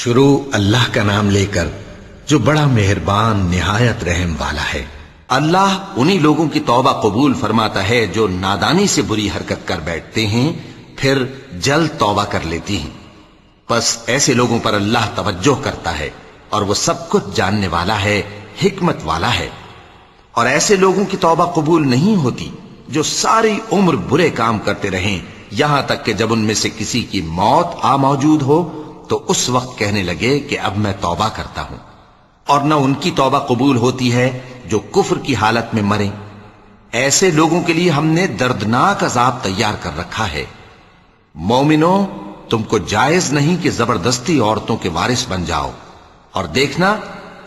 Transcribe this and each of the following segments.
شروع اللہ کا نام لے کر جو بڑا مہربان نہایت رحم والا ہے۔ اللہ انہی لوگوں کی توبہ قبول فرماتا ہے جو نادانی سے بری حرکت کر بیٹھتے ہیں پھر جلد توبہ کر لیتی ہیں، پس ایسے لوگوں پر اللہ توجہ کرتا ہے اور وہ سب کچھ جاننے والا ہے، حکمت والا ہے۔ اور ایسے لوگوں کی توبہ قبول نہیں ہوتی جو ساری عمر برے کام کرتے رہیں، یہاں تک کہ جب ان میں سے کسی کی موت آ موجود ہو تو اس وقت کہنے لگے کہ اب میں توبہ کرتا ہوں۔ اور نہ ان کی توبہ قبول ہوتی ہے جو کفر کی حالت میں مریں۔ ایسے لوگوں کے لیے ہم نے دردناک عذاب تیار کر رکھا ہے۔ مومنوں، تم کو جائز نہیں کہ زبردستی عورتوں کے وارث بن جاؤ، اور دیکھنا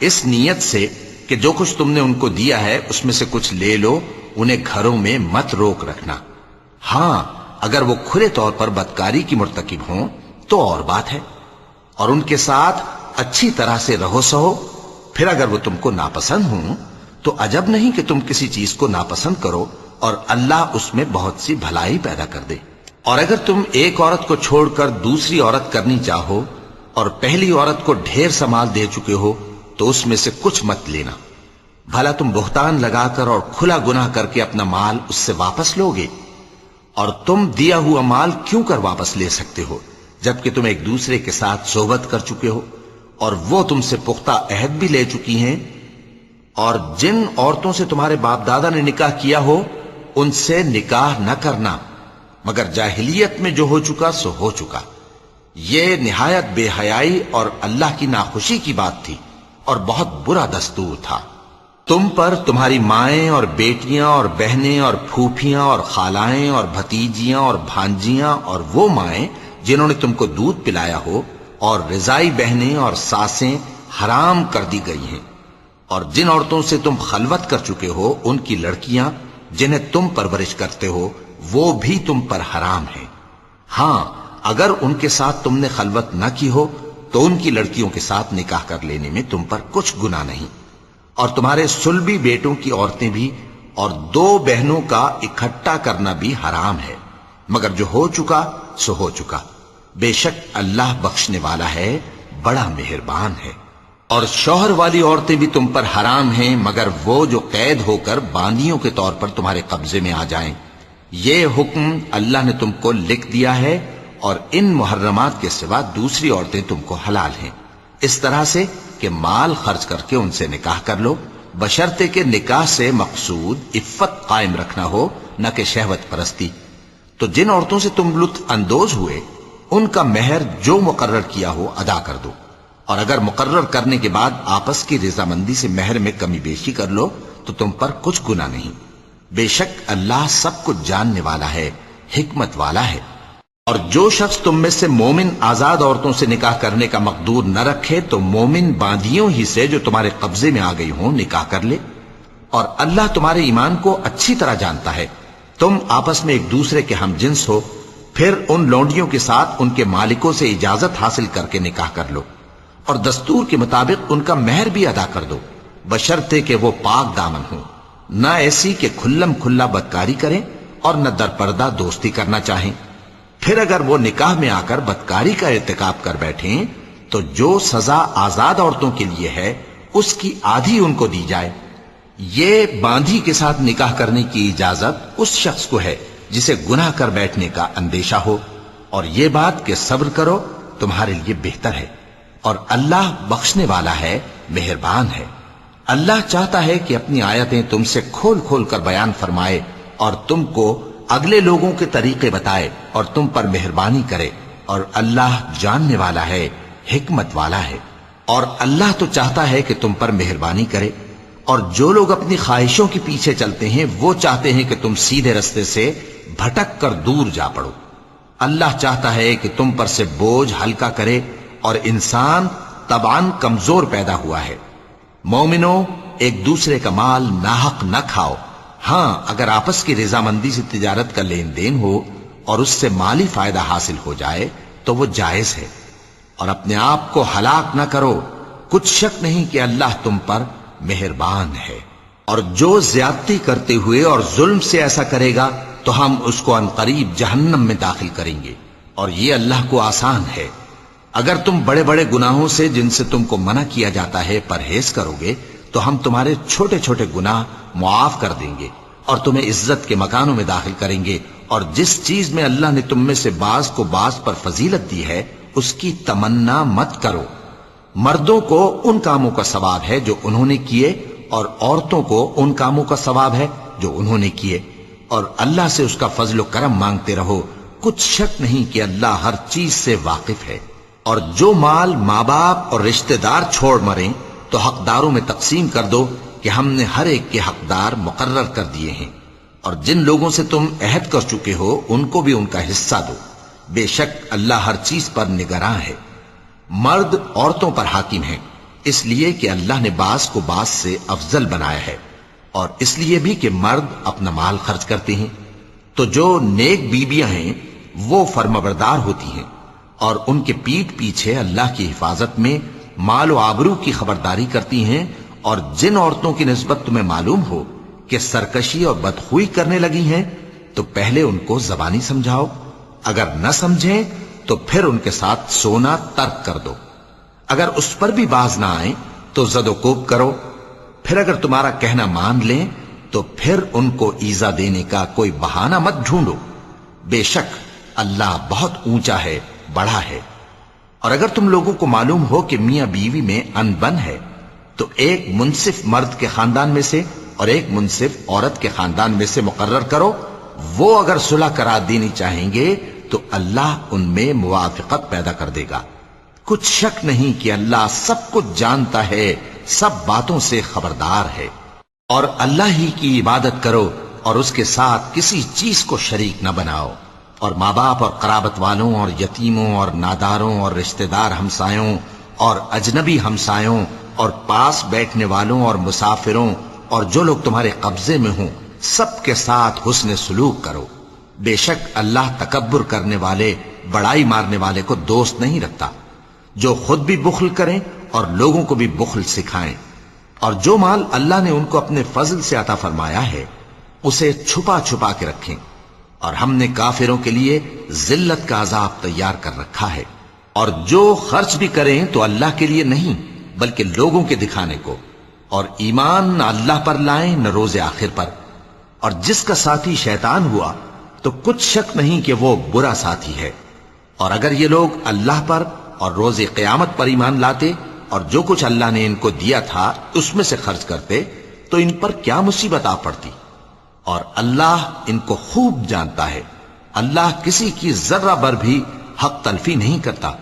اس نیت سے کہ جو کچھ تم نے ان کو دیا ہے اس میں سے کچھ لے لو، انہیں گھروں میں مت روک رکھنا۔ ہاں، اگر وہ کھلے طور پر بدکاری کی مرتکب ہوں تو اور بات ہے، اور ان کے ساتھ اچھی طرح سے رہو سہو۔ پھر اگر وہ تم کو ناپسند ہوں تو عجب نہیں کہ تم کسی چیز کو ناپسند کرو اور اللہ اس میں بہت سی بھلائی پیدا کر دے۔ اور اگر تم ایک عورت کو چھوڑ کر دوسری عورت کرنی چاہو اور پہلی عورت کو ڈھیر سا مال دے چکے ہو تو اس میں سے کچھ مت لینا، بھلا تم بہتان لگا کر اور کھلا گناہ کر کے اپنا مال اس سے واپس لوگے؟ اور تم دیا ہوا مال کیوں کر واپس لے سکتے ہو جبکہ تم ایک دوسرے کے ساتھ صحبت کر چکے ہو اور وہ تم سے پختہ عہد بھی لے چکی ہیں؟ اور جن عورتوں سے تمہارے باپ دادا نے نکاح کیا ہو ان سے نکاح نہ کرنا مگر جاہلیت میں جو ہو چکا سو ہو چکا۔ یہ نہایت بے حیائی اور اللہ کی ناخوشی کی بات تھی اور بہت برا دستور تھا۔ تم پر تمہاری مائیں اور بیٹیاں اور بہنیں اور پھوپھیاں اور خالائیں اور بھتیجیاں اور بھانجیاں اور وہ مائیں جنہوں نے تم کو دودھ پلایا ہو اور رضائی بہنیں اور ساسیں حرام کر دی گئی ہیں، اور جن عورتوں سے تم خلوت کر چکے ہو ان کی لڑکیاں جنہیں تم پرورش کرتے ہو وہ بھی تم پر حرام ہیں۔ ہاں، اگر ان کے ساتھ تم نے خلوت نہ کی ہو تو ان کی لڑکیوں کے ساتھ نکاح کر لینے میں تم پر کچھ گناہ نہیں۔ اور تمہارے صلبی بیٹوں کی عورتیں بھی اور دو بہنوں کا اکٹھا کرنا بھی حرام ہے، مگر جو ہو چکا سو ہو چکا۔ بے شک اللہ بخشنے والا ہے، بڑا مہربان ہے۔ اور شوہر والی عورتیں بھی تم پر حرام ہیں مگر وہ جو قید ہو کر باندیوں کے طور پر تمہارے قبضے میں آ جائیں۔ یہ حکم اللہ نے تم کو لکھ دیا ہے، اور ان محرمات کے سوا دوسری عورتیں تم کو حلال ہیں، اس طرح سے کہ مال خرچ کر کے ان سے نکاح کر لو، بشرطے کہ نکاح سے مقصود عفت قائم رکھنا ہو نہ کہ شہوت پرستی۔ تو جن عورتوں سے تم لطف اندوز ہوئے ان کا مہر جو مقرر کیا ہو ادا کر دو، اور اگر مقرر کرنے کے بعد آپس کی رضامندی سے مہر میں کمی بیشی کر لو تو تم پر کچھ گناہ نہیں۔ بے شک اللہ سب کچھ جاننے والا ہے، حکمت والا ہے۔ اور جو شخص تم میں سے مومن آزاد عورتوں سے نکاح کرنے کا مقدور نہ رکھے تو مومن باندیوں ہی سے جو تمہارے قبضے میں آ گئی ہوں نکاح کر لے، اور اللہ تمہارے ایمان کو اچھی طرح جانتا ہے۔ تم آپس میں ایک دوسرے کے ہم جنس ہو، پھر ان لونڈیوں کے ساتھ ان کے مالکوں سے اجازت حاصل کر کے نکاح کر لو، اور دستور کے مطابق ان کا مہر بھی ادا کر دو، بشرطے کہ وہ پاک دامن ہوں، نہ ایسی کہ کھلم کھلا بدکاری کریں اور نہ در پردہ دوستی کرنا چاہیں۔ پھر اگر وہ نکاح میں آ کر بدکاری کا ارتکاب کر بیٹھیں تو جو سزا آزاد عورتوں کے لیے ہے اس کی آدھی ان کو دی جائے۔ یہ باندھی کے ساتھ نکاح کرنے کی اجازت اس شخص کو ہے جسے گناہ کر بیٹھنے کا اندیشہ ہو، اور یہ بات کہ صبر کرو تمہارے لیے بہتر ہے، اور اللہ بخشنے والا ہے، مہربان ہے۔ اللہ چاہتا ہے کہ اپنی آیتیں تم سے کھول کھول کر بیان فرمائے اور تم کو اگلے لوگوں کے طریقے بتائے اور تم پر مہربانی کرے، اور اللہ جاننے والا ہے، حکمت والا ہے۔ اور اللہ تو چاہتا ہے کہ تم پر مہربانی کرے، اور جو لوگ اپنی خواہشوں کے پیچھے چلتے ہیں وہ چاہتے ہیں کہ تم سیدھے رستے سے بھٹک کر دور جا پڑو۔ اللہ چاہتا ہے کہ تم پر سے بوجھ ہلکا کرے، اور انسان طبعاً کمزور پیدا ہوا ہے۔ مومنوں، ایک دوسرے کا مال ناحق نہ کھاؤ۔ ہاں، اگر آپس کی رضامندی سے تجارت کا لین دین ہو اور اس سے مالی فائدہ حاصل ہو جائے تو وہ جائز ہے، اور اپنے آپ کو ہلاک نہ کرو، کچھ شک نہیں کہ اللہ تم پر مہربان ہے۔ اور جو زیادتی کرتے ہوئے اور ظلم سے ایسا کرے گا تو ہم اس کو عنقریب جہنم میں داخل کریں گے، اور یہ اللہ کو آسان ہے۔ اگر تم بڑے بڑے گناہوں سے جن سے تم کو منع کیا جاتا ہے پرہیز کرو گے تو ہم تمہارے چھوٹے چھوٹے گناہ معاف کر دیں گے اور تمہیں عزت کے مکانوں میں داخل کریں گے، اور جس چیز میں اللہ نے تم میں سے بعض کو بعض پر فضیلت دی ہے اس کی تمنا مت کرو۔ مردوں کو ان کاموں کا ثواب ہے جو انہوں نے کیے، اور عورتوں کو ان کاموں کا ثواب ہے جو انہوں نے کیے، اور اللہ سے اس کا فضل و کرم مانگتے رہو، کچھ شک نہیں کہ اللہ ہر چیز سے واقف ہے۔ اور جو مال ماں باپ اور رشتہ دار چھوڑ مریں تو حقداروں میں تقسیم کر دو کہ ہم نے ہر ایک کے حقدار مقرر کر دیے ہیں، اور جن لوگوں سے تم عہد کر چکے ہو ان کو بھی ان کا حصہ دو، بے شک اللہ ہر چیز پر نگراں ہے۔ مرد عورتوں پر حاکم ہیں، اس لیے کہ اللہ نے بعض کو بعض سے افضل بنایا ہے، اور اس لیے بھی کہ مرد اپنا مال خرچ کرتے ہیں۔ تو جو نیک بیویاں ہیں وہ فرمانبردار ہوتی ہیں، اور ان کے پیٹھ پیچھے اللہ کی حفاظت میں مال و آبرو کی خبرداری کرتی ہیں، اور جن عورتوں کی نسبت تمہیں معلوم ہو کہ سرکشی اور بدخوئی کرنے لگی ہیں تو پہلے ان کو زبانی سمجھاؤ، اگر نہ سمجھیں تو پھر ان کے ساتھ سونا ترک کر دو، اگر اس پر بھی باز نہ آئیں تو زد و کوب کرو، پھر اگر تمہارا کہنا مان لیں تو پھر ان کو ایذا دینے کا کوئی بہانہ مت ڈھونڈو، بے شک اللہ بہت اونچا ہے، بڑا ہے۔ اور اگر تم لوگوں کو معلوم ہو کہ میاں بیوی میں انبن ہے تو ایک منصف مرد کے خاندان میں سے اور ایک منصف عورت کے خاندان میں سے مقرر کرو، وہ اگر صلح کرا دینی چاہیں گے تو اللہ ان میں موافقت پیدا کر دے گا۔ کچھ شک نہیں کہ اللہ سب کچھ جانتا ہے، سب باتوں سے خبردار ہے۔ اور اللہ ہی کی عبادت کرو اور اس کے ساتھ کسی چیز کو شریک نہ بناؤ، اور ماں باپ اور قرابت والوں اور یتیموں اور ناداروں اور رشتہ دار ہمسایوں اور اجنبی ہمسایوں اور پاس بیٹھنے والوں اور مسافروں اور جو لوگ تمہارے قبضے میں ہوں سب کے ساتھ حسن سلوک کرو، بے شک اللہ تکبر کرنے والے بڑائی مارنے والے کو دوست نہیں رکھتا۔ جو خود بھی بخل کریں اور لوگوں کو بھی بخل سکھائیں، اور جو مال اللہ نے ان کو اپنے فضل سے عطا فرمایا ہے اسے چھپا چھپا کے رکھیں، اور ہم نے کافروں کے لیے ذلت کا عذاب تیار کر رکھا ہے۔ اور جو خرچ بھی کریں تو اللہ کے لیے نہیں بلکہ لوگوں کے دکھانے کو، اور ایمان نہ اللہ پر لائیں نہ روز آخر پر، اور جس کا ساتھی شیطان ہوا تو کچھ شک نہیں کہ وہ برا ساتھی ہے۔ اور اگر یہ لوگ اللہ پر اور روز قیامت پر ایمان لاتے اور جو کچھ اللہ نے ان کو دیا تھا اس میں سے خرچ کرتے تو ان پر کیا مصیبت آ پڑتی، اور اللہ ان کو خوب جانتا ہے۔ اللہ کسی کی ذرہ بر بھی حق تلفی نہیں کرتا،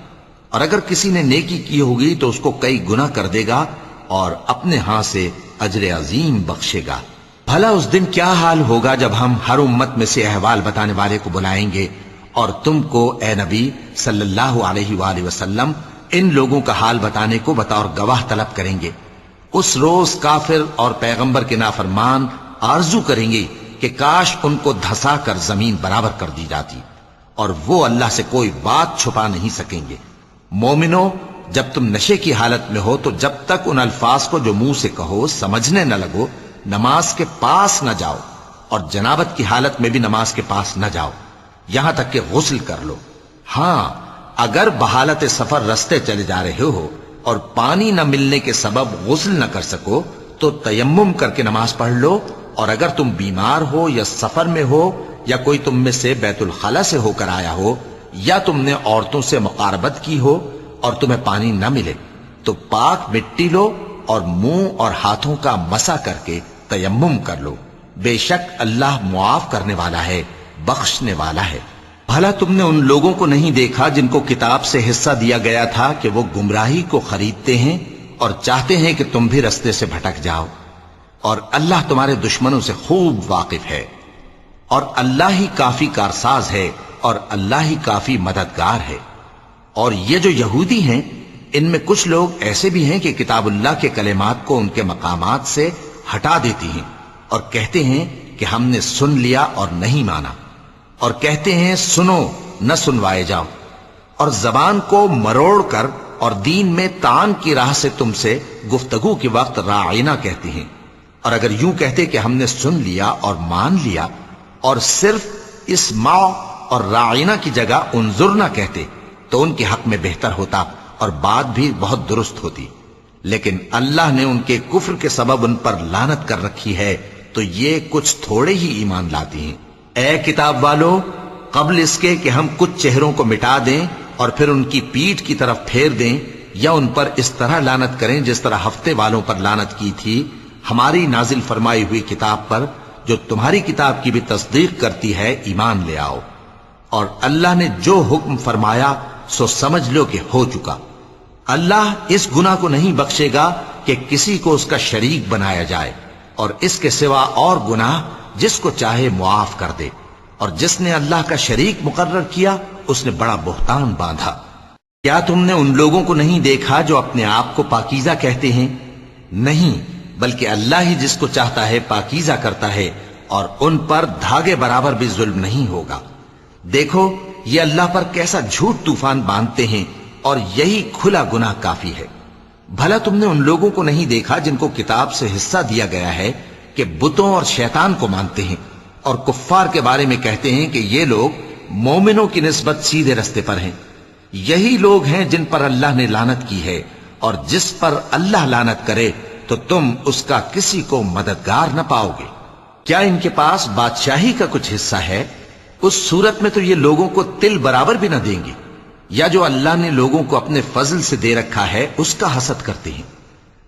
اور اگر کسی نے نیکی کی ہوگی تو اس کو کئی گنا کر دے گا اور اپنے ہاں سے اجر عظیم بخشے گا۔ بھلا اس دن کیا حال ہوگا جب ہم ہر امت میں سے احوال بتانے والے کو بلائیں گے اور تم کو اے نبی صلی اللہ علیہ وآلہ وسلم ان لوگوں کا حال بتانے کو بطور گواہ طلب کریں گے۔ اس روز کافر اور پیغمبر کے نافرمان آرزو کریں گے کہ کاش ان کو دھسا کر زمین برابر کر دی جاتی، اور وہ اللہ سے کوئی بات چھپا نہیں سکیں گے۔ مومنو، جب تم نشے کی حالت میں ہو تو جب تک ان الفاظ کو جو منہ سے کہو سمجھنے نہ لگو نماز کے پاس نہ جاؤ، اور جنابت کی حالت میں بھی نماز کے پاس نہ جاؤ یہاں تک کہ غسل کر لو۔ ہاں، اگر بحالت سفر رستے چلے جا رہے ہو اور پانی نہ ملنے کے سبب غسل نہ کر سکو تو تیمم کر کے نماز پڑھ لو، اور اگر تم بیمار ہو یا سفر میں ہو یا کوئی تم میں سے بیت الخلا سے ہو کر آیا ہو یا تم نے عورتوں سے مقاربت کی ہو اور تمہیں پانی نہ ملے تو پاک مٹی لو اور منہ اور ہاتھوں کا مسح کر کے تیمم کر لو، بے شک اللہ معاف کرنے والا ہے، بخشنے والا ہے۔ بھلا تم نے ان لوگوں کو نہیں دیکھا جن کو کتاب سے حصہ دیا گیا تھا کہ وہ گمراہی کو خریدتے ہیں اور چاہتے ہیں کہ تم بھی رستے سے بھٹک جاؤ، اور اللہ تمہارے دشمنوں سے خوب واقف ہے، اور اللہ ہی کافی کارساز ہے اور اللہ ہی کافی مددگار ہے۔ اور یہ جو یہودی ہیں ان میں کچھ لوگ ایسے بھی ہیں کہ کتاب اللہ کے کلمات کو ان کے مقامات سے ہٹا دیتی ہیں اور کہتے ہیں کہ ہم نے سن لیا اور نہیں مانا، اور کہتے ہیں سنو نہ سنوائے جاؤ، اور زبان کو مروڑ کر اور دین میں طعن کی راہ سے تم سے گفتگو کے وقت راعینا کہتے ہیں، اور اگر یوں کہتے کہ ہم نے سن لیا اور مان لیا اور صرف اسمع اور راعینا کی جگہ انظرنا کہتے تو ان کے حق میں بہتر ہوتا اور بات بھی بہت درست ہوتی، لیکن اللہ نے ان کے کفر کے سبب ان پر لعنت کر رکھی ہے، تو یہ کچھ تھوڑے ہی ایمان لاتی ہیں۔ اے کتاب والو، قبل اس کے کہ ہم کچھ چہروں کو مٹا دیں اور پھر ان کی پیٹھ کی طرف پھیر دیں یا ان پر اس طرح لعنت کریں جس طرح ہفتے والوں پر لعنت کی تھی، ہماری نازل فرمائی ہوئی کتاب پر جو تمہاری کتاب کی بھی تصدیق کرتی ہے ایمان لے آؤ، اور اللہ نے جو حکم فرمایا سو سمجھ لو کہ ہو چکا۔ اللہ اس گناہ کو نہیں بخشے گا کہ کسی کو اس کا شریک بنایا جائے، اور اس کے سوا اور گناہ جس کو چاہے معاف کر دے، اور جس نے اللہ کا شریک مقرر کیا اس نے بڑا بہتان باندھا۔ کیا تم نے ان لوگوں کو نہیں دیکھا جو اپنے آپ کو پاکیزہ کہتے ہیں؟ نہیں، بلکہ اللہ ہی جس کو چاہتا ہے پاکیزہ کرتا ہے، اور ان پر دھاگے برابر بھی ظلم نہیں ہوگا۔ دیکھو یہ اللہ پر کیسا جھوٹ طوفان باندھتے ہیں، اور یہی کھلا گناہ کافی ہے۔ بھلا تم نے ان لوگوں کو نہیں دیکھا جن کو کتاب سے حصہ دیا گیا ہے کہ بتوں اور شیطان کو مانتے ہیں، اور کفار کے بارے میں کہتے ہیں کہ یہ لوگ مومنوں کی نسبت سیدھے رستے پر ہیں۔ یہی لوگ ہیں جن پر اللہ نے لعنت کی ہے، اور جس پر اللہ لعنت کرے تو تم اس کا کسی کو مددگار نہ پاؤ گے۔ کیا ان کے پاس بادشاہی کا کچھ حصہ ہے؟ اس صورت میں تو یہ لوگوں کو تل برابر بھی نہ دیں گے، یا جو اللہ نے لوگوں کو اپنے فضل سے دے رکھا ہے اس کا حسد کرتے ہیں۔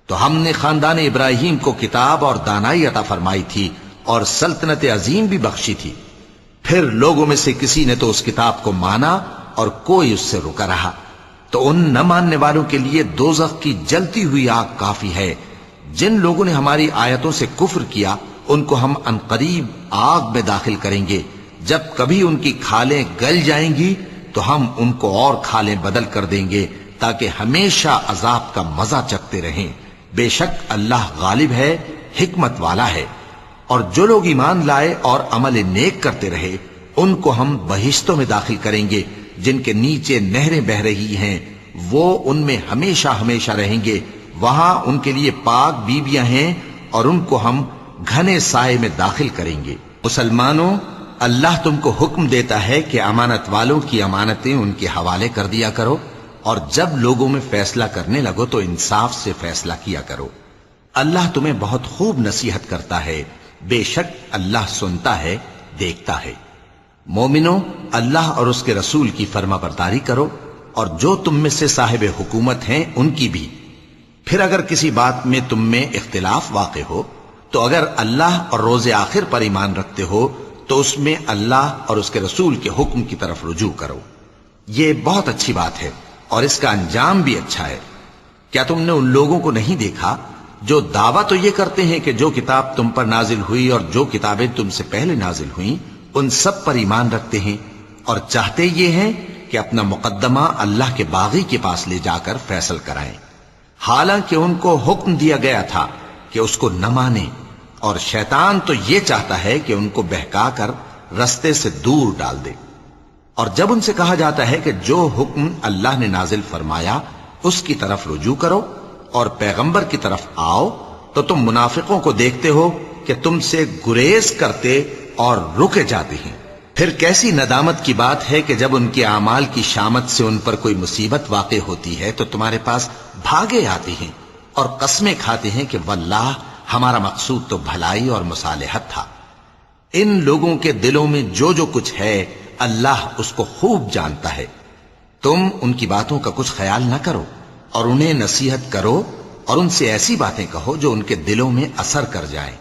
تو ہم نے خاندان ابراہیم کو کتاب اور دانائی عطا فرمائی تھی اور سلطنت عظیم بھی بخشی تھی، پھر لوگوں میں سے کسی نے تو اس کتاب کو مانا اور کوئی اس سے رکا رہا، تو ان نہ ماننے والوں کے لیے دوزخ کی جلتی ہوئی آگ کافی ہے۔ جن لوگوں نے ہماری آیتوں سے کفر کیا ان کو ہم عنقریب آگ میں داخل کریں گے، جب کبھی ان کی کھالیں گل جائیں گی تو ہم ان کو اور کھالیں بدل کر دیں گے تاکہ ہمیشہ عذاب کا مزہ چکھتے رہیں۔ بے شک اللہ غالب ہے، حکمت والا ہے۔ اور جو لوگ ایمان لائے اور عمل نیک کرتے رہے ان کو ہم بہشتوں میں داخل کریں گے جن کے نیچے نہریں بہ رہی ہیں، وہ ان میں ہمیشہ ہمیشہ رہیں گے۔ وہاں ان کے لیے پاک بیویاں ہیں اور ان کو ہم گھنے سائے میں داخل کریں گے۔ مسلمانوں، اللہ تم کو حکم دیتا ہے کہ امانت والوں کی امانتیں ان کے حوالے کر دیا کرو، اور جب لوگوں میں فیصلہ کرنے لگو تو انصاف سے فیصلہ کیا کرو۔ اللہ تمہیں بہت خوب نصیحت کرتا ہے، بے شک اللہ سنتا ہے، دیکھتا ہے۔ مومنوں، اللہ اور اس کے رسول کی فرما برداری کرو، اور جو تم میں سے صاحب حکومت ہیں ان کی بھی۔ پھر اگر کسی بات میں تم میں اختلاف واقع ہو تو اگر اللہ اور روز آخر پر ایمان رکھتے ہو تو اس میں اللہ اور اس کے رسول کے حکم کی طرف رجوع کرو۔ یہ بہت اچھی بات ہے اور اس کا انجام بھی اچھا ہے۔ کیا تم نے ان لوگوں کو نہیں دیکھا جو دعویٰ تو یہ کرتے ہیں کہ جو کتاب تم پر نازل ہوئی اور جو کتابیں تم سے پہلے نازل ہوئیں ان سب پر ایمان رکھتے ہیں، اور چاہتے یہ ہیں کہ اپنا مقدمہ اللہ کے باغی کے پاس لے جا کر فیصل کرائیں، حالانکہ ان کو حکم دیا گیا تھا کہ اس کو نہ مانیں، اور شیطان تو یہ چاہتا ہے کہ ان کو بہکا کر رستے سے دور ڈال دے۔ اور جب ان سے کہا جاتا ہے کہ جو حکم اللہ نے نازل فرمایا اس کی طرف رجوع کرو اور پیغمبر کی طرف آؤ، تو تم منافقوں کو دیکھتے ہو کہ تم سے گریز کرتے اور رکے جاتے ہیں۔ پھر کیسی ندامت کی بات ہے کہ جب ان کے اعمال کی شامت سے ان پر کوئی مصیبت واقع ہوتی ہے تو تمہارے پاس بھاگے آتے ہیں اور قسمیں کھاتے ہیں کہ واللہ ہمارا مقصود تو بھلائی اور مصالحت تھا۔ ان لوگوں کے دلوں میں جو جو کچھ ہے اللہ اس کو خوب جانتا ہے۔ تم ان کی باتوں کا کچھ خیال نہ کرو اور انہیں نصیحت کرو، اور ان سے ایسی باتیں کہو جو ان کے دلوں میں اثر کر جائیں۔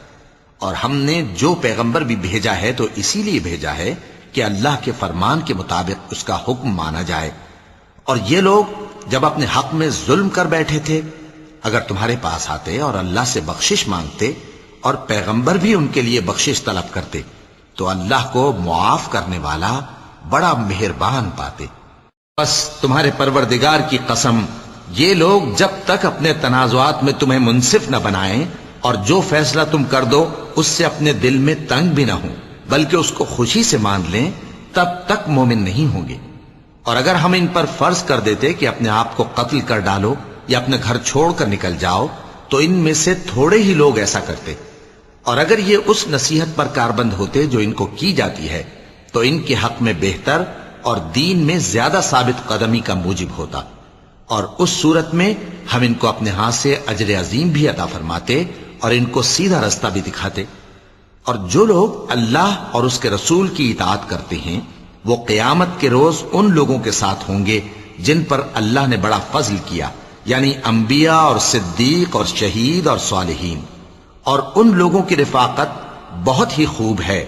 اور ہم نے جو پیغمبر بھی بھیجا ہے تو اسی لیے بھیجا ہے کہ اللہ کے فرمان کے مطابق اس کا حکم مانا جائے۔ اور یہ لوگ جب اپنے حق میں ظلم کر بیٹھے تھے، اگر تمہارے پاس آتے اور اللہ سے بخشش مانگتے اور پیغمبر بھی ان کے لیے بخشش طلب کرتے تو اللہ کو معاف کرنے والا بڑا مہربان پاتے۔ بس تمہارے پروردگار کی قسم، یہ لوگ جب تک اپنے تنازعات میں تمہیں منصف نہ بنائیں اور جو فیصلہ تم کر دو اس سے اپنے دل میں تنگ بھی نہ ہوں بلکہ اس کو خوشی سے مان لیں، تب تک مومن نہیں ہوں گے۔ اور اگر ہم ان پر فرض کر دیتے کہ اپنے آپ کو قتل کر ڈالو یا اپنے گھر چھوڑ کر نکل جاؤ تو ان میں سے تھوڑے ہی لوگ ایسا کرتے، اور اگر یہ اس نصیحت پر کاربند ہوتے جو ان کو کی جاتی ہے تو ان کے حق میں بہتر اور دین میں زیادہ ثابت قدمی کا موجب ہوتا، اور اس صورت میں ہم ان کو اپنے ہاتھ سے اجر عظیم بھی عطا فرماتے اور ان کو سیدھا رستہ بھی دکھاتے۔ اور جو لوگ اللہ اور اس کے رسول کی اطاعت کرتے ہیں وہ قیامت کے روز ان لوگوں کے ساتھ ہوں گے جن پر اللہ نے بڑا فضل کیا، یعنی انبیاء اور صدیق اور شہید اور صالحین، اور ان لوگوں کی رفاقت بہت ہی خوب ہے۔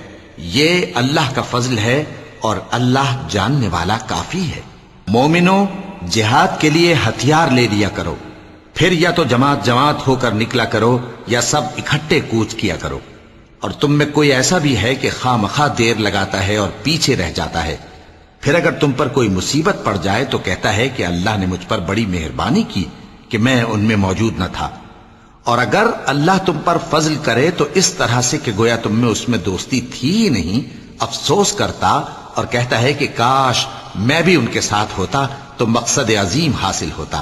یہ اللہ کا فضل ہے اور اللہ جاننے والا کافی ہے۔ مومنوں، جہاد کے لیے ہتھیار لے لیا کرو، پھر یا تو جماعت جماعت ہو کر نکلا کرو یا سب اکٹھے کوچ کیا کرو۔ اور تم میں کوئی ایسا بھی ہے کہ خواہ مخواہ دیر لگاتا ہے اور پیچھے رہ جاتا ہے، پھر اگر تم پر کوئی مصیبت پڑ جائے تو کہتا ہے کہ اللہ نے مجھ پر بڑی مہربانی کی کہ میں ان میں موجود نہ تھا۔ اور اگر اللہ تم پر فضل کرے تو اس طرح سے کہ گویا تم میں اس میں دوستی تھی ہی نہیں، افسوس کرتا اور کہتا ہے کہ کاش میں بھی ان کے ساتھ ہوتا تو مقصد عظیم حاصل ہوتا۔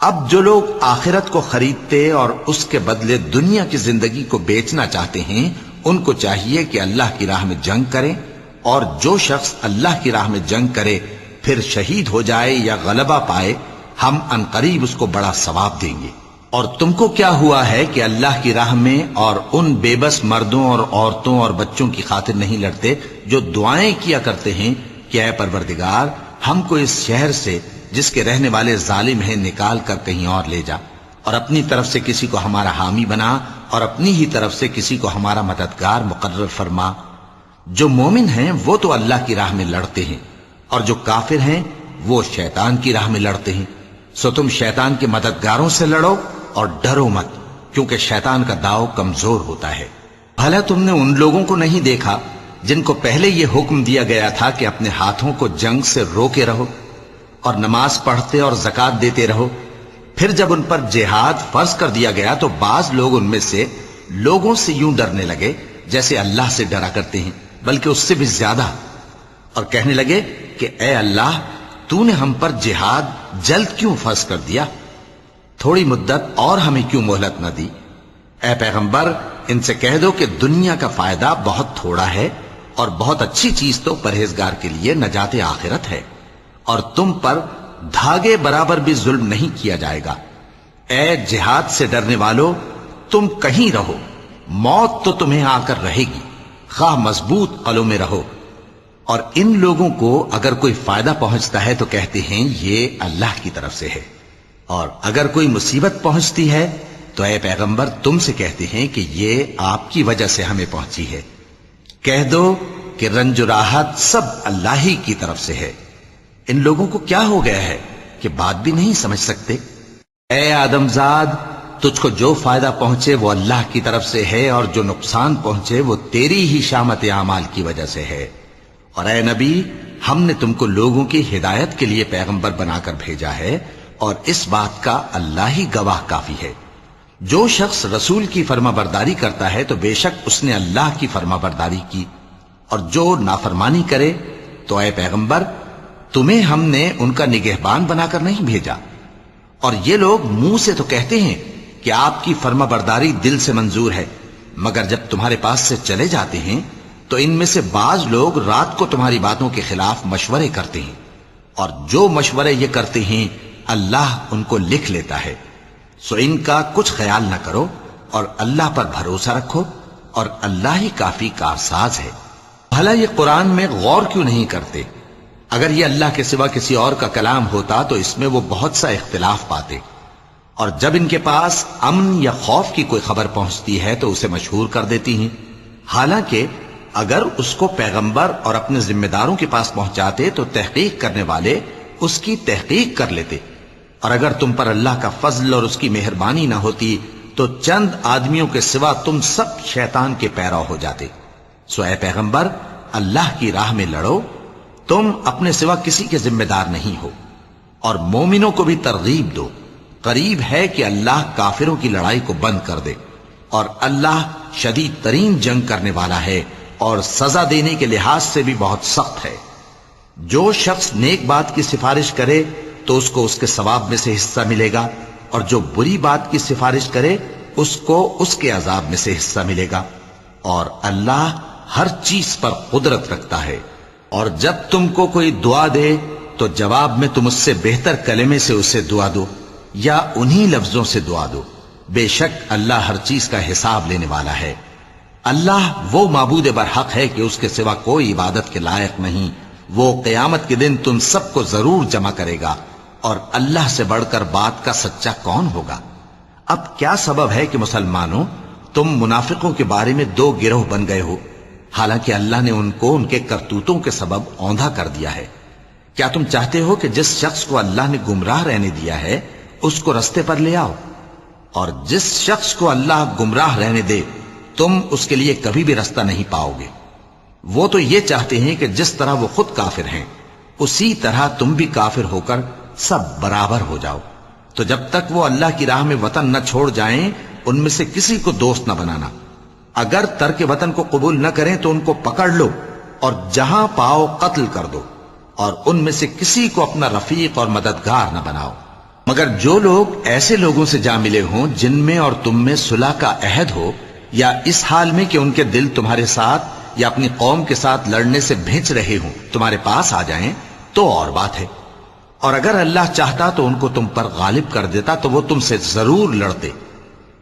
اب جو لوگ آخرت کو خریدتے اور اس کے بدلے دنیا کی زندگی کو بیچنا چاہتے ہیں ان کو چاہیے کہ اللہ کی راہ میں جنگ کریں، اور جو شخص اللہ کی راہ میں جنگ کرے پھر شہید ہو جائے یا غلبہ پائے ہم عنقریب اس کو بڑا ثواب دیں گے۔ اور تم کو کیا ہوا ہے کہ اللہ کی راہ میں اور ان بے بس مردوں اور عورتوں اور بچوں کی خاطر نہیں لڑتے جو دعائیں کیا کرتے ہیں کہ اے پروردگار ہم کو اس شہر سے جس کے رہنے والے ظالم ہیں نکال کر کہیں اور لے جا، اور اپنی طرف سے کسی کو ہمارا حامی بنا اور اپنی ہی طرف سے کسی کو ہمارا مددگار مقرر فرما۔ جو مومن ہیں وہ تو اللہ کی راہ میں لڑتے ہیں، اور جو کافر ہیں وہ شیطان کی راہ میں لڑتے ہیں، سو تم شیطان کے مددگاروں سے لڑو اور ڈرو مت، کیونکہ شیطان کا داؤ کمزور ہوتا ہے۔ بھلا تم نے ان لوگوں کو نہیں دیکھا جن کو پہلے یہ حکم دیا گیا تھا کہ اپنے ہاتھوں کو جنگ سے روکے رہو اور نماز پڑھتے اور زکوٰۃ دیتے رہو، پھر جب ان پر جہاد فرض کر دیا گیا تو بعض لوگ ان میں سے لوگوں سے یوں ڈرنے لگے جیسے اللہ سے ڈرا کرتے ہیں، بلکہ اس سے بھی زیادہ، اور کہنے لگے کہ اے اللہ تو نے ہم پر جہاد جلد کیوں فرض کر دیا، تھوڑی مدت اور ہمیں کیوں مہلت نہ دی۔ اے پیغمبر ان سے کہہ دو کہ دنیا کا فائدہ بہت تھوڑا ہے اور بہت اچھی چیز تو پرہیزگار کے لیے نجات آخرت ہے، اور تم پر دھاگے برابر بھی ظلم نہیں کیا جائے گا۔ اے جہاد سے ڈرنے والو تم کہیں رہو، موت تو تمہیں آ کر رہے گی، خواہ مضبوط قلعوں میں رہو۔ اور ان لوگوں کو اگر کوئی فائدہ پہنچتا ہے تو کہتے ہیں یہ اللہ کی طرف سے ہے، اور اگر کوئی مصیبت پہنچتی ہے تو اے پیغمبر تم سے کہتے ہیں کہ یہ آپ کی وجہ سے ہمیں پہنچی ہے۔ کہہ دو کہ رنج و راحت سب اللہ ہی کی طرف سے ہے۔ ان لوگوں کو کیا ہو گیا ہے کہ بات بھی نہیں سمجھ سکتے؟ اے آدم زاد تجھ کو جو فائدہ پہنچے وہ اللہ کی طرف سے ہے، اور جو نقصان پہنچے وہ تیری ہی شامت اعمال کی وجہ سے ہے۔ اور اے نبی ہم نے تم کو لوگوں کی ہدایت کے لیے پیغمبر بنا کر بھیجا ہے، اور اس بات کا اللہ ہی گواہ کافی ہے۔ جو شخص رسول کی فرما برداری کرتا ہے تو بے شک اس نے اللہ کی فرما برداری کی، اور جو نافرمانی کرے تو اے پیغمبر تمہیں ہم نے ان کا نگہبان بنا کر نہیں بھیجا۔ اور یہ لوگ منہ سے تو کہتے ہیں کہ آپ کی فرما برداری دل سے منظور ہے، مگر جب تمہارے پاس سے چلے جاتے ہیں تو ان میں سے بعض لوگ رات کو تمہاری باتوں کے خلاف مشورے کرتے ہیں، اور جو مشورے یہ کرتے ہیں اللہ ان کو لکھ لیتا ہے۔ سو ان کا کچھ خیال نہ کرو اور اللہ پر بھروسہ رکھو، اور اللہ ہی کافی کارساز ہے۔ بھلا یہ قرآن میں غور کیوں نہیں کرتے؟ اگر یہ اللہ کے سوا کسی اور کا کلام ہوتا تو اس میں وہ بہت سا اختلاف پاتے، اور جب ان کے پاس امن یا خوف کی کوئی خبر پہنچتی ہے تو اسے مشہور کر دیتی ہیں، حالانکہ اگر اس کو پیغمبر اور اپنے ذمہ داروں کے پاس پہنچاتے تو تحقیق کرنے والے اس کی تحقیق کر لیتے، اور اگر تم پر اللہ کا فضل اور اس کی مہربانی نہ ہوتی تو چند آدمیوں کے سوا تم سب شیطان کے پیرو ہو جاتے۔ سو اے پیغمبر اللہ کی راہ میں لڑو، تم اپنے سوا کسی کے ذمہ دار نہیں ہو، اور مومنوں کو بھی ترغیب دو، قریب ہے کہ اللہ کافروں کی لڑائی کو بند کر دے، اور اللہ شدید ترین جنگ کرنے والا ہے اور سزا دینے کے لحاظ سے بھی بہت سخت ہے۔ جو شخص نیک بات کی سفارش کرے تو اس کو اس کے ثواب میں سے حصہ ملے گا، اور جو بری بات کی سفارش کرے اس کو اس کے عذاب میں سے حصہ ملے گا، اور اللہ ہر چیز پر قدرت رکھتا ہے۔ اور جب تم کو کوئی دعا دے تو جواب میں تم اس سے بہتر کلمے سے اسے دعا دو یا انہی لفظوں سے دعا دو، بے شک اللہ ہر چیز کا حساب لینے والا ہے۔ اللہ وہ معبود برحق ہے کہ اس کے سوا کوئی عبادت کے لائق نہیں۔ وہ قیامت کے دن تم سب کو ضرور جمع کرے گا، اور اللہ سے بڑھ کر بات کا سچا کون ہوگا؟ اب کیا سبب ہے کہ مسلمانوں تم منافقوں کے بارے میں دو گروہ بن گئے ہو، حالانکہ اللہ نے ان کو ان کے کرتوتوں کے سبب اوندھا کر دیا ہے؟ کیا تم چاہتے ہو کہ جس شخص کو اللہ نے گمراہ رہنے دیا ہے اس کو رستے پر لے آؤ، اور جس شخص کو اللہ گمراہ رہنے دے تم اس کے لیے کبھی بھی رستہ نہیں پاؤ گے؟ وہ تو یہ چاہتے ہیں کہ جس طرح وہ خود کافر ہیں اسی طرح تم بھی کافر ہو کر سب برابر ہو جاؤ۔ تو جب تک وہ اللہ کی راہ میں وطن نہ چھوڑ جائیں ان میں سے کسی کو دوست نہ بنانا۔ اگر ترک وطن کو قبول نہ کریں تو ان کو پکڑ لو اور جہاں پاؤ قتل کر دو، اور ان میں سے کسی کو اپنا رفیق اور مددگار نہ بناؤ، مگر جو لوگ ایسے لوگوں سے جا ملے ہوں جن میں اور تم میں صلح کا عہد ہو، یا اس حال میں کہ ان کے دل تمہارے ساتھ یا اپنی قوم کے ساتھ لڑنے سے بھنچ رہے ہوں تمہارے پاس آ جائیں تو اور بات ہے۔ اور اگر اللہ چاہتا تو ان کو تم پر غالب کر دیتا تو وہ تم سے ضرور لڑتے۔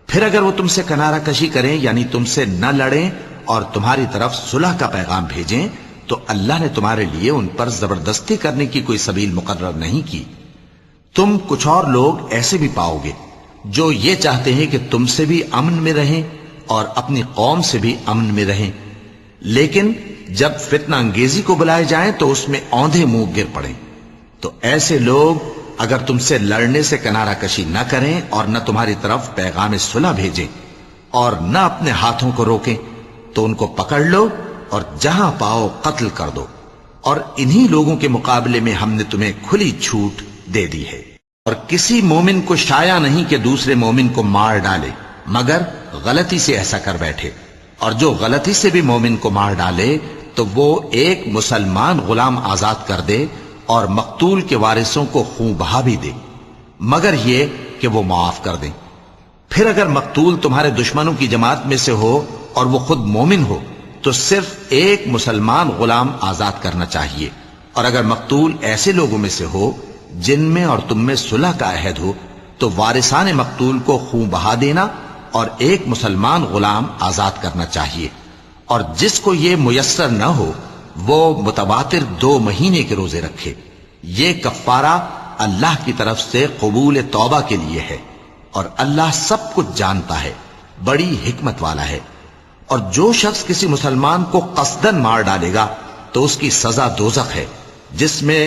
پھر اگر وہ تم سے کنارہ کشی کریں یعنی تم سے نہ لڑیں اور تمہاری طرف صلح کا پیغام بھیجیں تو اللہ نے تمہارے لیے ان پر زبردستی کرنے کی کوئی سبیل مقرر نہیں کی۔ تم کچھ اور لوگ ایسے بھی پاؤ گے جو یہ چاہتے ہیں کہ تم سے بھی امن میں رہیں اور اپنی قوم سے بھی امن میں رہیں، لیکن جب فتنہ انگیزی کو بلائے جائیں تو اس میں اوندھے منہ گر پڑیں۔ تو ایسے لوگ اگر تم سے لڑنے سے کنارہ کشی نہ کریں اور نہ تمہاری طرف پیغام صلح بھیجیں اور نہ اپنے ہاتھوں کو روکیں تو ان کو پکڑ لو اور جہاں پاؤ قتل کر دو، اور انہی لوگوں کے مقابلے میں ہم نے تمہیں کھلی چھوٹ دے دی ہے۔ اور کسی مومن کو شایع نہیں کہ دوسرے مومن کو مار ڈالے مگر غلطی سے ایسا کر بیٹھے، اور جو غلطی سے بھی مومن کو مار ڈالے تو وہ ایک مسلمان غلام آزاد کر دے اور مقتول کے وارثوں کو خون بہا بھی دے، مگر یہ کہ وہ معاف کر دیں۔ پھر اگر مقتول تمہارے دشمنوں کی جماعت میں سے ہو اور وہ خود مومن ہو تو صرف ایک مسلمان غلام آزاد کرنا چاہیے، اور اگر مقتول ایسے لوگوں میں سے ہو جن میں اور تم میں صلح کا عہد ہو تو وارثان مقتول کو خون بہا دینا اور ایک مسلمان غلام آزاد کرنا چاہیے، اور جس کو یہ میسر نہ ہو وہ متواتر 2 مہینے کے روزے رکھے۔ یہ کفارہ اللہ کی طرف سے قبول توبہ کے لیے ہے، اور اللہ سب کچھ جانتا ہے، بڑی حکمت والا ہے۔ اور جو شخص کسی مسلمان کو قصدن مار ڈالے گا تو اس کی سزا دوزخ ہے جس میں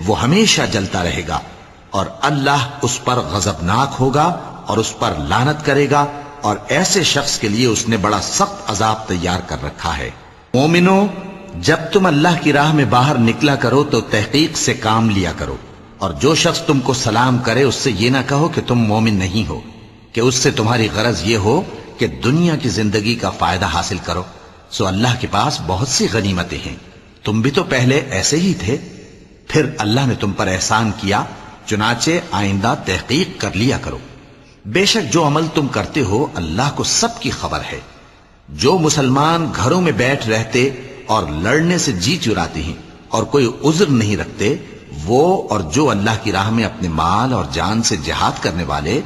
وہ ہمیشہ جلتا رہے گا، اور اللہ اس پر غضبناک ہوگا اور اس پر لعنت کرے گا، اور ایسے شخص کے لیے اس نے بڑا سخت عذاب تیار کر رکھا ہے۔ مومنو، جب تم اللہ کی راہ میں باہر نکلا کرو تو تحقیق سے کام لیا کرو، اور جو شخص تم کو سلام کرے اس سے یہ نہ کہو کہ تم مومن نہیں ہو، کہ اس سے تمہاری غرض یہ ہو کہ دنیا کی زندگی کا فائدہ حاصل کرو۔ سو اللہ کے پاس بہت سی غنیمتیں ہیں، تم بھی تو پہلے ایسے ہی تھے، پھر اللہ نے تم پر احسان کیا، چنانچہ آئندہ تحقیق کر لیا کرو۔ بے شک جو عمل تم کرتے ہو اللہ کو سب کی خبر ہے۔ جو مسلمان گھروں میں بیٹھ رہتے اور لڑنے سے جی چراتے ہیں اور کوئی عذر نہیں رکھتے، وہ اور جو اللہ کی راہ میں اپنے مال اور جان سے جہاد کرنے والے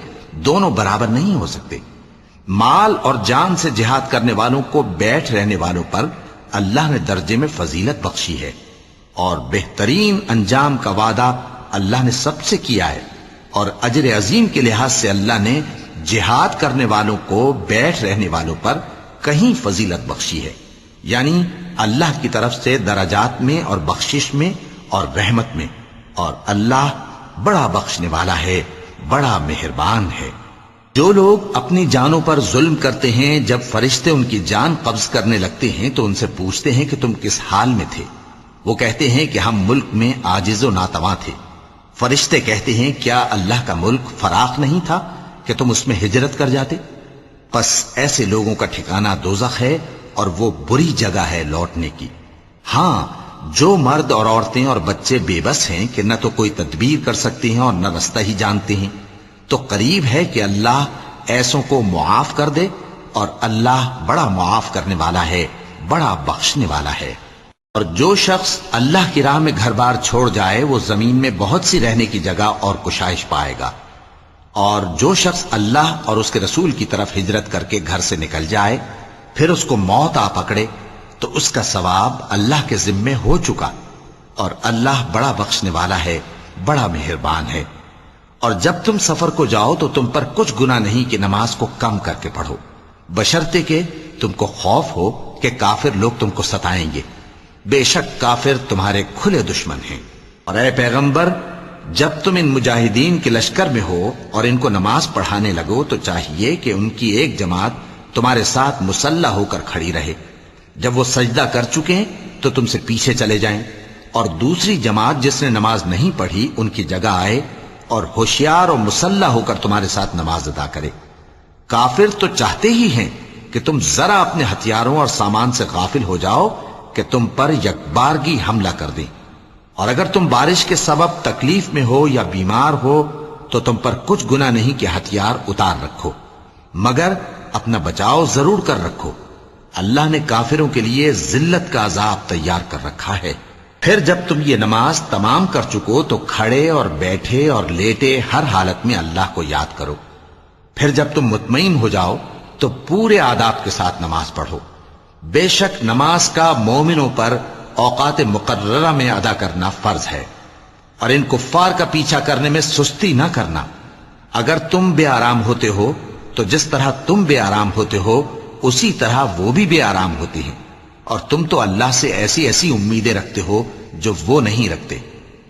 دونوں برابر نہیں ہو سکتے۔ مال اور جان سے جہاد کرنے والوں کو بیٹھ رہنے والوں پر اللہ نے درجے میں فضیلت بخشی ہے، اور بہترین انجام کا وعدہ اللہ نے سب سے کیا ہے، اور اجر عظیم کے لحاظ سے اللہ نے جہاد کرنے والوں کو بیٹھ رہنے والوں پر کہیں فضیلت بخشی ہے، یعنی اللہ کی طرف سے درجات میں اور بخشش میں اور رحمت میں، اور اللہ بڑا بخشنے والا ہے، بڑا مہربان ہے۔ جو لوگ اپنی جانوں پر ظلم کرتے ہیں جب فرشتے ان کی جان قبض کرنے لگتے ہیں تو ان سے پوچھتے ہیں کہ تم کس حال میں تھے؟ وہ کہتے ہیں کہ ہم ملک میں عاجز و ناتواں تھے۔ فرشتے کہتے ہیں کیا اللہ کا ملک فراخ نہیں تھا کہ تم اس میں ہجرت کر جاتے؟ پس ایسے لوگوں کا ٹھکانہ دوزخ ہے، اور وہ بری جگہ ہے لوٹنے کی۔ ہاں، جو مرد اور عورتیں اور بچے بے بس ہیں کہ نہ تو کوئی تدبیر کر سکتے ہیں اور نہ رستہ ہی جانتے ہیں، تو قریب ہے کہ اللہ ایسوں کو معاف کر دے، اور اللہ بڑا معاف کرنے والا ہے، بڑا بخشنے والا ہے۔ اور جو شخص اللہ کی راہ میں گھر بار چھوڑ جائے وہ زمین میں بہت سی رہنے کی جگہ اور کشائش پائے گا، اور جو شخص اللہ اور اس کے رسول کی طرف ہجرت کر کے گھر سے نکل جائے پھر اس کو موت آ پکڑے تو اس کا ثواب اللہ کے ذمے ہو چکا، اور اللہ بڑا بخشنے والا ہے، بڑا مہربان ہے۔ اور جب تم سفر کو جاؤ تو تم پر کچھ گناہ نہیں کہ نماز کو کم کر کے پڑھو، بشرطے کہ تم کو خوف ہو کہ کافر لوگ تم کو ستائیں گے، بے شک کافر تمہارے کھلے دشمن ہیں۔ اور اے پیغمبر، جب تم ان مجاہدین کے لشکر میں ہو اور ان کو نماز پڑھانے لگو تو چاہیے کہ ان کی ایک جماعت تمہارے ساتھ مسلح ہو کر کھڑی رہے، جب وہ سجدہ کر چکے تو تم سے پیچھے چلے جائیں، اور دوسری جماعت جس نے نماز نہیں پڑھی ان کی جگہ آئے اور ہوشیار اور مسلح ہو کر تمہارے ساتھ نماز ادا کرے۔ کافر تو چاہتے ہی ہیں کہ تم ذرا اپنے ہتھیاروں اور سامان سے غافل ہو جاؤ کہ تم پر یکبارگی حملہ کر دیں، اور اگر تم بارش کے سبب تکلیف میں ہو یا بیمار ہو تو تم پر کچھ گناہ نہیں کہ ہتھیار اتار رکھو، مگر اپنا بچاؤ ضرور کر رکھو، اللہ نے کافروں کے لیے ذلت کا عذاب تیار کر رکھا ہے۔ پھر جب تم یہ نماز تمام کر چکو تو کھڑے اور بیٹھے اور لیٹے ہر حالت میں اللہ کو یاد کرو، پھر جب تم مطمئن ہو جاؤ تو پورے آداب کے ساتھ نماز پڑھو۔ بے شک نماز کا مومنوں پر اوقات مقررہ میں ادا کرنا فرض ہے، اور ان کفار کا پیچھا کرنے میں سستی نہ کرنا۔ اگر تم بے آرام ہوتے ہو تو جس طرح تم بے آرام ہوتے ہو اسی طرح وہ بھی بے آرام ہوتے ہیں، اور تم تو اللہ سے ایسی ایسی امیدیں رکھتے ہو جو وہ نہیں رکھتے،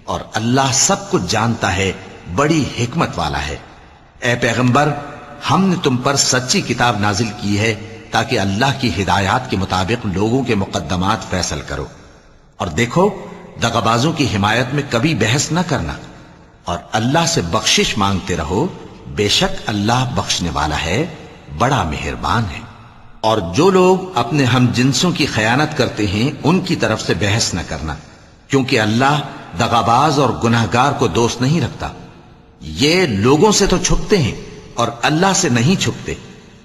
اور اللہ سب کچھ جانتا ہے، بڑی حکمت والا ہے۔ اے پیغمبر، ہم نے تم پر سچی کتاب نازل کی ہے تاکہ اللہ کی ہدایات کے مطابق لوگوں کے مقدمات فیصل کرو، اور دیکھو دغابازوں کی حمایت میں کبھی بحث نہ کرنا، اور اللہ سے بخشش مانگتے رہو، بے شک اللہ بخشنے والا ہے، بڑا مہربان ہے۔ اور جو لوگ اپنے ہم جنسوں کی خیانت کرتے ہیں ان کی طرف سے بحث نہ کرنا، کیونکہ اللہ دغاباز اور گناہگار کو دوست نہیں رکھتا۔ یہ لوگوں سے تو چھپتے ہیں اور اللہ سے نہیں چھپتے،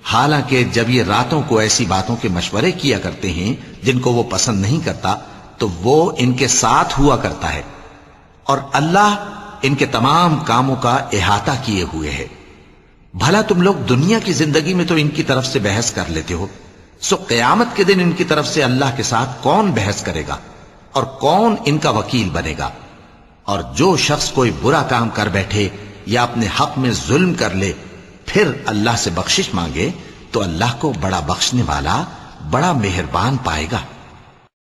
حالانکہ جب یہ راتوں کو ایسی باتوں کے مشورے کیا کرتے ہیں جن کو وہ پسند نہیں کرتا تو وہ ان کے ساتھ ہوا کرتا ہے، اور اللہ ان کے تمام کاموں کا احاطہ کیے ہوئے ہے۔ بھلا تم لوگ دنیا کی زندگی میں تو ان کی طرف سے بحث کر لیتے ہو، سو قیامت کے دن ان کی طرف سے اللہ کے ساتھ کون بحث کرے گا اور کون ان کا وکیل بنے گا؟ اور جو شخص کوئی برا کام کر بیٹھے یا اپنے حق میں ظلم کر لے پھر اللہ سے بخشش مانگے تو اللہ کو بڑا بخشنے والا، بڑا مہربان پائے گا۔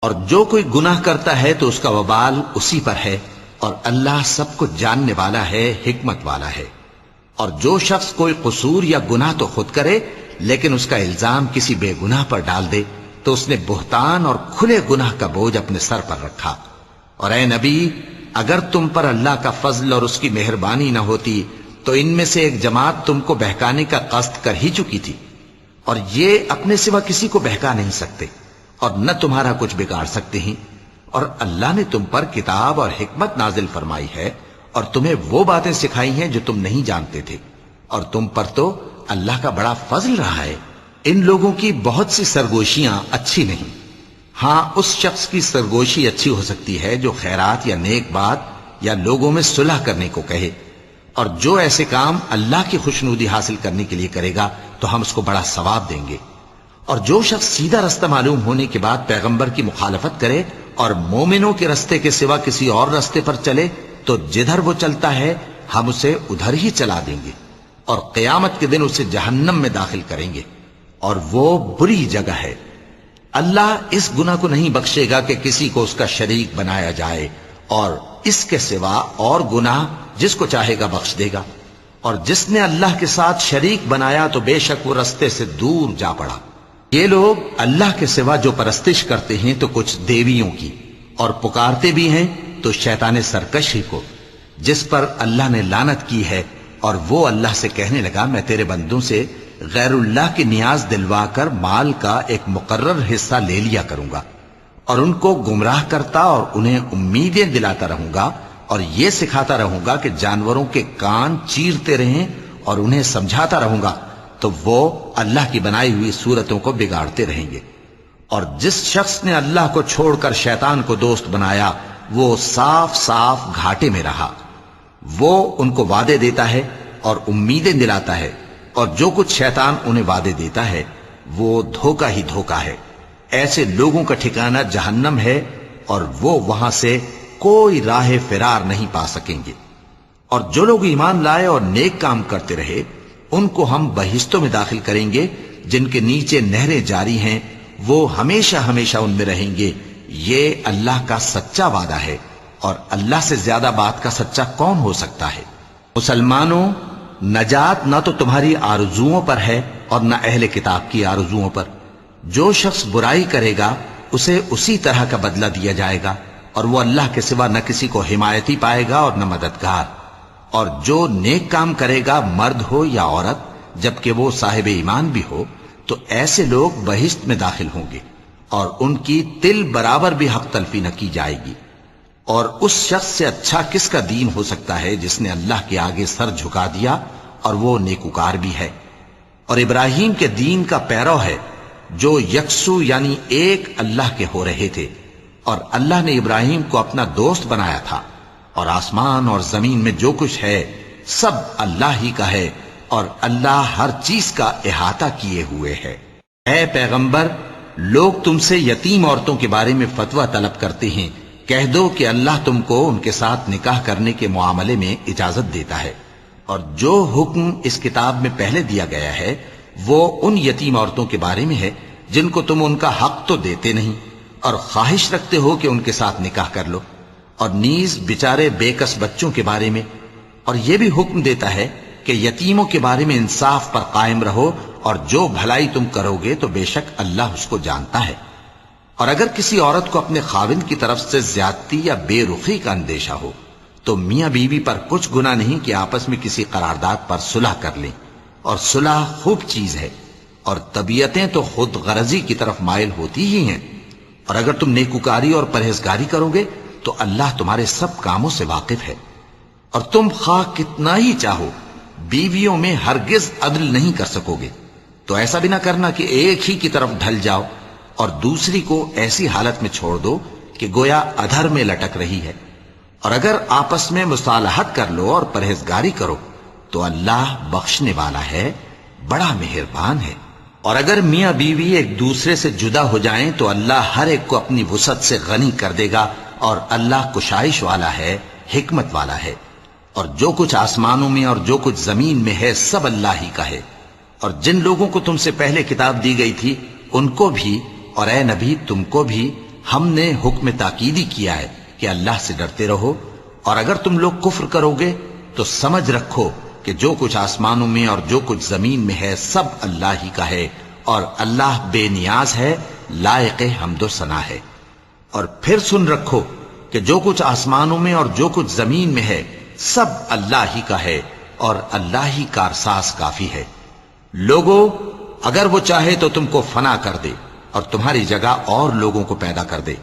اور جو کوئی گناہ کرتا ہے تو اس کا وبال اسی پر ہے، اور اللہ سب کو جاننے والا ہے، حکمت والا ہے۔ اور جو شخص کوئی قصور یا گناہ تو خود کرے لیکن اس کا الزام کسی بے گناہ پر ڈال دے تو اس نے بہتان اور کھلے گناہ کا بوجھ اپنے سر پر رکھا۔ اور اے نبی، اگر تم پر اللہ کا فضل اور اس کی مہربانی نہ ہوتی تو ان میں سے ایک جماعت تم کو بہکانے کا قصد کر ہی چکی تھی، اور یہ اپنے سوا کسی کو بہکا نہیں سکتے اور نہ تمہارا کچھ بگاڑ سکتے ہیں۔ اور اللہ نے تم پر کتاب اور حکمت نازل فرمائی ہے اور تمہیں وہ باتیں سکھائی ہیں جو تم نہیں جانتے تھے، اور تم پر تو اللہ کا بڑا فضل رہا ہے۔ ان لوگوں کی بہت سی سرگوشیاں اچھی نہیں، ہاں اس شخص کی سرگوشی اچھی ہو سکتی ہے جو خیرات یا نیک بات یا لوگوں میں صلح کرنے کو کہے، اور جو ایسے کام اللہ کی خوشنودی حاصل کرنے کے لیے کرے گا تو ہم اس کو بڑا ثواب دیں گے۔ اور جو شخص سیدھا رستہ معلوم ہونے کے بعد پیغمبر کی مخالفت کرے اور مومنوں کے رستے کے سوا کسی اور رستے پر چلے تو جدھر وہ چلتا ہے ہم اسے ادھر ہی چلا دیں گے، اور قیامت کے دن اسے جہنم میں داخل کریں گے، اور وہ بری جگہ ہے۔ اللہ اس گناہ کو نہیں بخشے گا کہ کسی کو اس کا شریک بنایا جائے، اور اس کے سوا اور گناہ جس کو چاہے گا بخش دے گا، اور جس نے اللہ کے ساتھ شریک بنایا تو بے شک وہ رستے سے دور جا پڑا۔ یہ لوگ اللہ کے سوا جو پرستش کرتے ہیں تو کچھ دیویوں کی، اور پکارتے بھی ہیں تو شیطان سرکش ہی کو، جس پر اللہ نے لعنت کی ہے، اور وہ اللہ سے کہنے لگا میں تیرے بندوں سے غیر اللہ کی نیاز دلوا کر مال کا ایک مقرر حصہ لے لیا کروں گا، اور ان کو گمراہ کرتا اور انہیں امیدیں دلاتا رہوں گا، اور یہ سکھاتا رہوں گا کہ جانوروں کے کان چیرتے رہیں، اور انہیں سمجھاتا رہوں گا تو وہ اللہ کی بنائی ہوئی صورتوں کو بگاڑتے رہیں گے، اور جس شخص نے اللہ کو چھوڑ کر شیطان کو دوست بنایا وہ صاف صاف گھاٹے میں رہا۔ وہ ان کو وعدے دیتا ہے اور امیدیں دلاتا ہے، اور جو کچھ شیطان انہیں وعدے دیتا ہے وہ دھوکہ ہی دھوکہ ہے۔ ایسے لوگوں کا ٹھکانہ جہنم ہے، اور وہ وہاں سے کوئی راہ فرار نہیں پا سکیں گے۔ اور جو لوگ ایمان لائے اور نیک کام کرتے رہے ان کو ہم بہشتوں میں داخل کریں گے جن کے نیچے نہریں جاری ہیں، وہ ہمیشہ ہمیشہ ان میں رہیں گے۔ یہ اللہ کا سچا وعدہ ہے، اور اللہ سے زیادہ بات کا سچا کون ہو سکتا ہے؟ مسلمانوں، نجات نہ تو تمہاری آرزوؤں پر ہے اور نہ اہل کتاب کی آرزوؤں پر۔ جو شخص برائی کرے گا اسے اسی طرح کا بدلہ دیا جائے گا، اور وہ اللہ کے سوا نہ کسی کو حمایتی پائے گا اور نہ مددگار۔ اور جو نیک کام کرے گا، مرد ہو یا عورت، جبکہ وہ صاحب ایمان بھی ہو، تو ایسے لوگ بہشت میں داخل ہوں گے، اور ان کی تل برابر بھی حق تلفی نہ کی جائے گی۔ اور اس شخص سے اچھا کس کا دین ہو سکتا ہے جس نے اللہ کے آگے سر جھکا دیا اور وہ نیکوکار بھی ہے، اور ابراہیم کے دین کا پیرو ہے، جو یکسو یعنی ایک اللہ کے ہو رہے تھے۔ اور اللہ نے ابراہیم کو اپنا دوست بنایا تھا، اور آسمان اور زمین میں جو کچھ ہے سب اللہ ہی کا ہے، اور اللہ ہر چیز کا احاطہ کیے ہوئے ہے۔ اے پیغمبر، لوگ تم سے یتیم عورتوں کے بارے میں فتویٰ طلب کرتے ہیں، کہہ دو کہ اللہ تم کو ان کے ساتھ نکاح کرنے کے معاملے میں اجازت دیتا ہے، اور جو حکم اس کتاب میں پہلے دیا گیا ہے وہ ان یتیم عورتوں کے بارے میں ہے جن کو تم ان کا حق تو دیتے نہیں، اور خواہش رکھتے ہو کہ ان کے ساتھ نکاح کر لو، اور نیز بیچارے بے کس بچوں کے بارے میں۔ اور یہ بھی حکم دیتا ہے کہ یتیموں کے بارے میں انصاف پر قائم رہو، اور جو بھلائی تم کرو گے تو بے شک اللہ اس کو جانتا ہے۔ اور اگر کسی عورت کو اپنے خاوند کی طرف سے زیادتی یا بے رخی کا اندیشہ ہو تو میاں بیوی پر کچھ گناہ نہیں کہ آپس میں کسی قرارداد پر صلح کر لیں، اور صلح خوب چیز ہے، اور طبیعتیں تو خود غرضی کی طرف مائل ہوتی ہی ہیں۔ اور اگر تم نیکوکاری اور پرہیزگاری کرو گے تو اللہ تمہارے سب کاموں سے واقف ہے۔ اور تم خواہ کتنا ہی چاہو بیویوں میں ہرگز عدل نہیں کر سکو گے، تو ایسا بھی نہ کرنا کہ ایک ہی کی طرف ڈھل جاؤ اور دوسری کو ایسی حالت میں چھوڑ دو کہ گویا ادھر میں لٹک رہی ہے۔ اور اگر آپس میں مصالحت کر لو اور پرہیزگاری کرو تو اللہ بخشنے والا ہے، بڑا مہربان ہے۔ اور اگر میاں بیوی ایک دوسرے سے جدا ہو جائیں تو اللہ ہر ایک کو اپنی وسعت سے غنی کر دے گا، اور اللہ کشائش والا ہے، حکمت والا ہے۔ اور جو کچھ آسمانوں میں اور جو کچھ زمین میں ہے سب اللہ ہی کا ہے۔ اور جن لوگوں کو تم سے پہلے کتاب دی گئی تھی ان کو بھی، اور اے نبی تم کو بھی، ہم نے حکم تاکیدی کیا ہے کہ اللہ سے ڈرتے رہو۔ اور اگر تم لوگ کفر کرو گے تو سمجھ رکھو کہ جو کچھ آسمانوں میں اور جو کچھ زمین میں ہے سب اللہ ہی کا ہے، اور اللہ بے نیاز ہے، لائق حمد و ثنا ہے۔ اور پھر سن رکھو کہ جو کچھ آسمانوں میں اور جو کچھ زمین میں ہے سب اللہ ہی کا ہے، اور اللہ ہی کارساز کافی ہے۔ لوگو، اگر وہ چاہے تو تم کو فنا کر دے اور تمہاری جگہ اور لوگوں کو پیدا کر دے،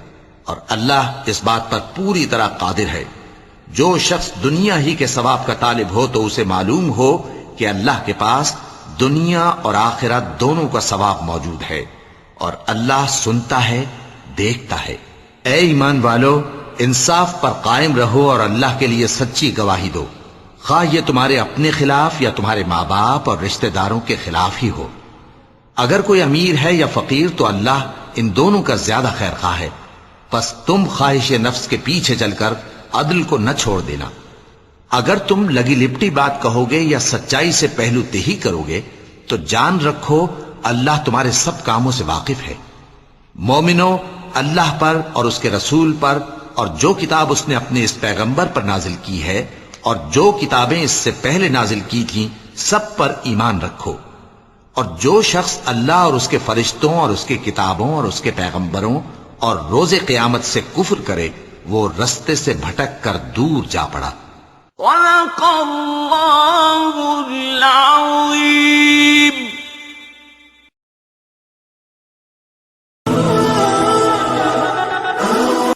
اور اللہ اس بات پر پوری طرح قادر ہے۔ جو شخص دنیا ہی کے ثواب کا طالب ہو تو اسے معلوم ہو کہ اللہ کے پاس دنیا اور آخرت دونوں کا ثواب موجود ہے، اور اللہ سنتا ہے، دیکھتا ہے۔ اے ایمان والو، انصاف پر قائم رہو اور اللہ کے لیے سچی گواہی دو، خواہ یہ تمہارے اپنے خلاف یا تمہارے ماں باپ اور رشتہ داروں کے خلاف ہی ہو۔ اگر کوئی امیر ہے یا فقیر تو اللہ ان دونوں کا زیادہ خیر خواہ ہے، پس تم خواہش نفس کے پیچھے چل کر عدل کو نہ چھوڑ دینا۔ اگر تم لگی لپٹی بات کہو گے یا سچائی سے پہلو تہی کرو گے تو جان رکھو اللہ تمہارے سب کاموں سے واقف ہے۔ مومنو، اللہ پر اور اس کے رسول پر اور جو کتاب اس نے اپنے اس پیغمبر پر نازل کی ہے اور جو کتابیں اس سے پہلے نازل کی تھیں سب پر ایمان رکھو۔ اور جو شخص اللہ اور اس کے فرشتوں اور اس کے کتابوں اور اس کے پیغمبروں اور روز قیامت سے کفر کرے وہ رستے سے بھٹک کر دور جا پڑا۔ صدق اللہ العظیم۔